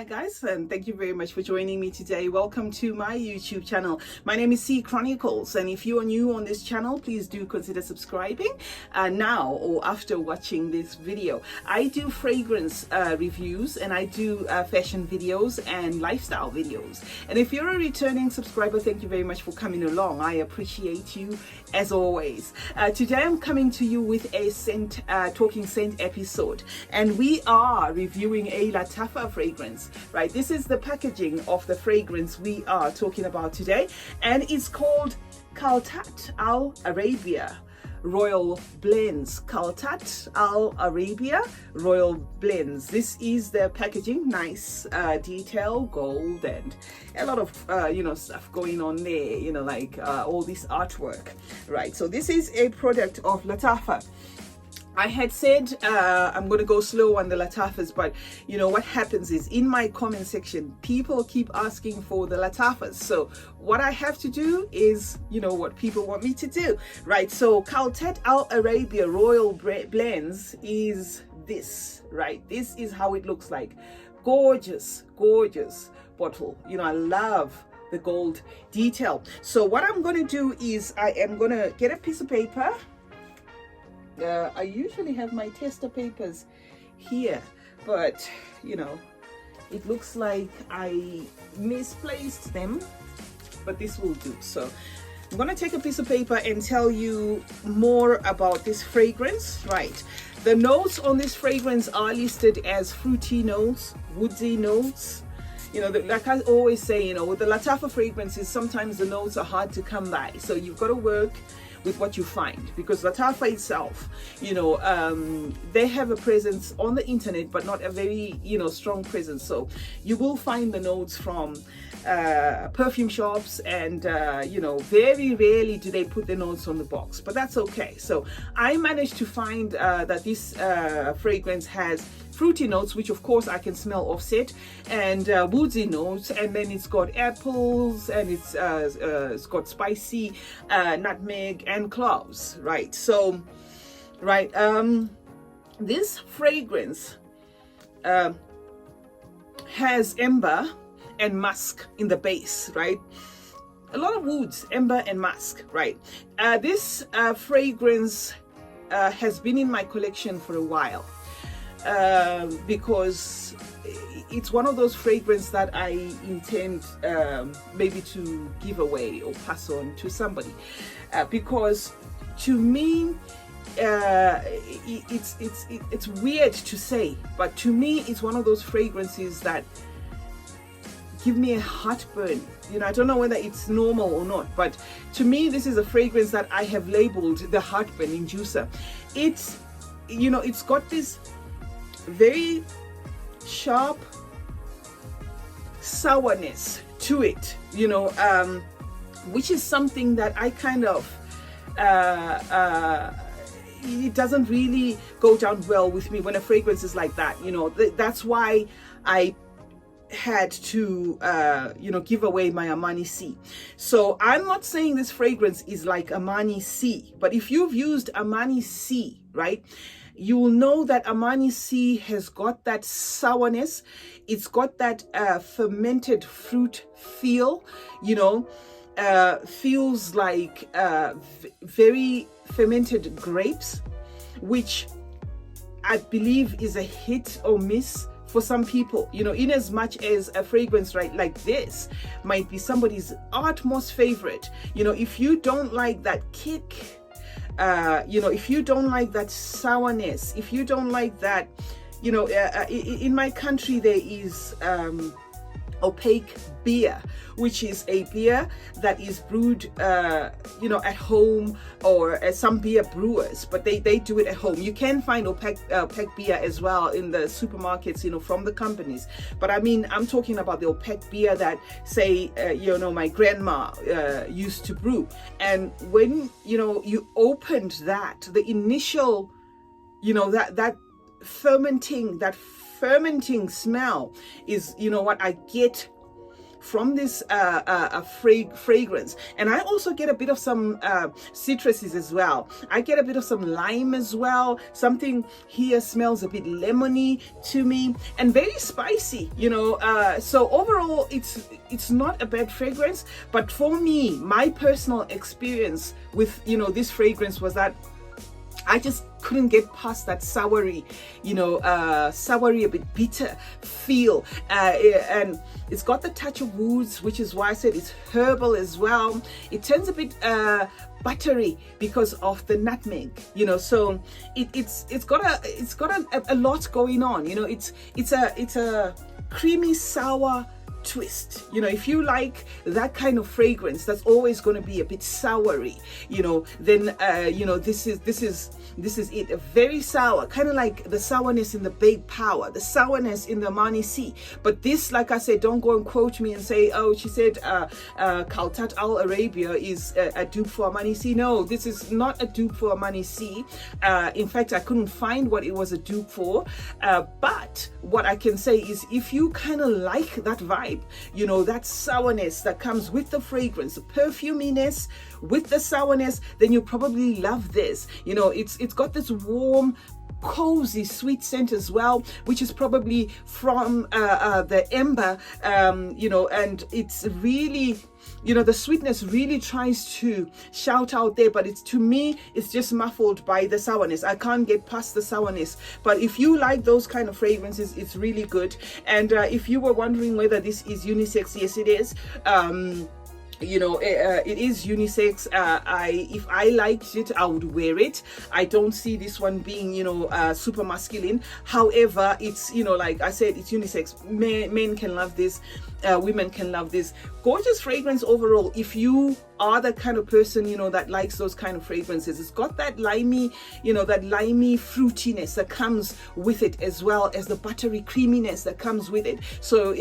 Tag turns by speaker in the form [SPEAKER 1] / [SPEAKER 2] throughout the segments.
[SPEAKER 1] Hi guys, and thank you very much for joining me today. Welcome to my YouTube channel. My name is CeeChronicles, and if you are new on this channel, please do consider subscribing now or after watching this video. I do fragrance reviews, and I do fashion videos and lifestyle videos. And if you're a returning subscriber, thank you very much for coming along. I appreciate you as always. Today I'm coming to you with a talking scent episode, and we are reviewing a Lattafa fragrance, right? This is the packaging of the fragrance we are talking about today, and it's called Khaltaat Al Arabia Royal Blends. Khaltaat Al Arabia Royal Blends. This is the packaging. Nice detail, gold, and a lot of stuff going on there, like all this artwork, right? So this is a product of Lattafa. I had said I'm going to go slow on the Lattafas, but what happens is in my comment section, people keep asking for the Lattafas. So what I have to do is, what people want me to do, right? So Khaltaat Al Arabia Royal Blends is this, right? This is how it looks like. Gorgeous, gorgeous bottle. I love the gold detail. So what I'm going to do is I am going to get a piece of paper. I usually have my tester papers here, but it looks like I misplaced them, but this will do. So I'm gonna take a piece of paper and tell you more about this fragrance, right? The notes on this fragrance are listed as fruity notes, woodsy notes. Like I always say, with the Lattafa fragrances, sometimes the notes are hard to come by. So you've got to work with what you find, because Lattafa itself, they have a presence on the internet, but not a very, strong presence. So you will find the notes from perfume shops, and, very rarely do they put the notes on the box, but that's okay. So I managed to find that this fragrance has fruity notes, which of course I can smell offset, and woodsy notes, and then it's got apples, and it's got spicy nutmeg and cloves, right? So this fragrance has amber and musk in the base, right? A lot of woods, amber and musk, right? This fragrance has been in my collection for a while. Because it's one of those fragrances that I intend maybe to give away or pass on to somebody, because to me it's weird to say, but to me it's one of those fragrances that give me a heartburn. I don't know whether it's normal or not, but to me this is a fragrance that I have labeled the heartburn inducer. It's got this very sharp sourness to it, which is something that I kind of it doesn't really go down well with me when a fragrance is like that. That's why I had to give away my Armani C. So I'm not saying this fragrance is like Armani C, but if you've used Armani C, right, you will know that Armani C has got that sourness. It's got that fermented fruit feel, feels like very fermented grapes, which I believe is a hit or miss for some people, in as much as a fragrance like this might be somebody's utmost favorite. If you don't like that kick, if you don't like that sourness, if you don't like that, in my country there is opaque beer, which is a beer that is brewed at home, or some beer brewers, but they do it at home. You can find opaque beer as well in the supermarkets, from the companies, but I'm talking about the opaque beer that, say, my grandma used to brew. And when you opened that, the initial that fermenting smell is what I get from this fragrance. And I also get a bit of some citruses as well. I get a bit of some lime as well. Something here smells a bit lemony to me and very spicy, you know. So overall, it's not a bad fragrance, but for me, my personal experience with, you know, this fragrance was that I just couldn't get past that soury, you know, soury, a bit bitter feel. And it's got the touch of woods, which is why I said it's herbal as well. It turns a bit buttery because of the nutmeg, you know. So it's got a lot going on, you know. It's a creamy sour twist, you know. If you like that kind of fragrance that's always going to be a bit soury, you know, then you know, this is it. A very sour, kind of like the sourness in the Big Power, the sourness in the Mani C. But this, like I said, don't go and quote me and say, oh, she said Khaltaat Al Arabia is a dupe for a Mani C. No, this is not a dupe for a Mani C. In fact, I couldn't find what it was a dupe for, but what I can say is, if you kind of like that vibe, you know, that sourness that comes with the fragrance, the perfuminess with the sourness, then you probably love this. You know, it's got this warm, cozy sweet scent as well, which is probably from the ember, you know, and it's really, you know, the sweetness really tries to shout out there, but to me, it's just muffled by the sourness. I can't get past the sourness. But if you like those kind of fragrances, it's really good. And if you were wondering whether this is unisex, yes, it is. You know, it is unisex. If I liked it, I would wear it. I don't see this one being, you know, super masculine. However, it's, you know, like I said, it's unisex. Men can love this. Women can love this. Gorgeous fragrance overall. If you are the kind of person, you know, that likes those kind of fragrances, it's got that limey, you know, that limey fruitiness that comes with it, as well as the buttery creaminess that comes with it. So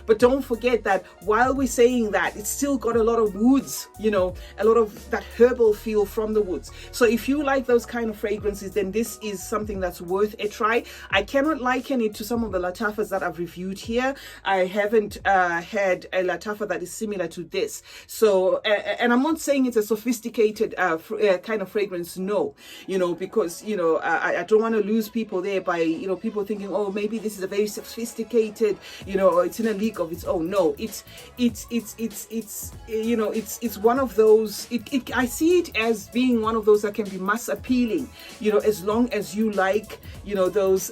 [SPEAKER 1] but don't forget that while we're saying that, it's still got a lot of woods, you know, a lot of that herbal feel from the woods. So if you like those kind of fragrances, then this is something that's worth a try. I cannot liken it to some of the Lattafas that I've reviewed here. I haven't had a Lattafa that is similar to this. So and I'm not saying it's a sophisticated kind of fragrance, no, you know, because, you know, I don't want to lose people there by, you know, people thinking, oh, maybe this is a very sophisticated, you know, it's in a league of its own. No, it's you know, it's one of those, I see it as being one of those that can be mass appealing, you know, as long as you like, you know, those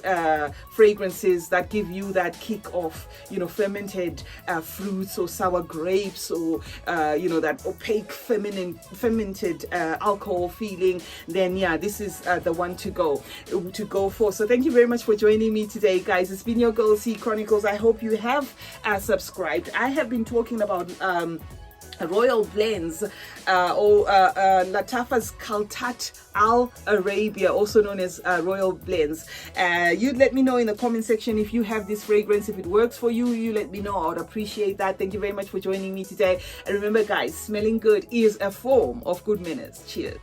[SPEAKER 1] fragrances that give you that kick of, you know, fermented fruits or sour grapes, or you know, that opaque fermented alcohol feeling, then yeah, this is the one to go for. So thank you very much for joining me today, guys. It's been your girl C Chronicles. I hope you have subscribed. I have been talking about royal blends, or Lattafa Khaltaat Al Arabia, also known as royal blends. You let me know in the comment section if you have this fragrance, if it works for you. You let me know. I would appreciate that. Thank you very much for joining me today. And remember, guys, smelling good is a form of good manners. Cheers.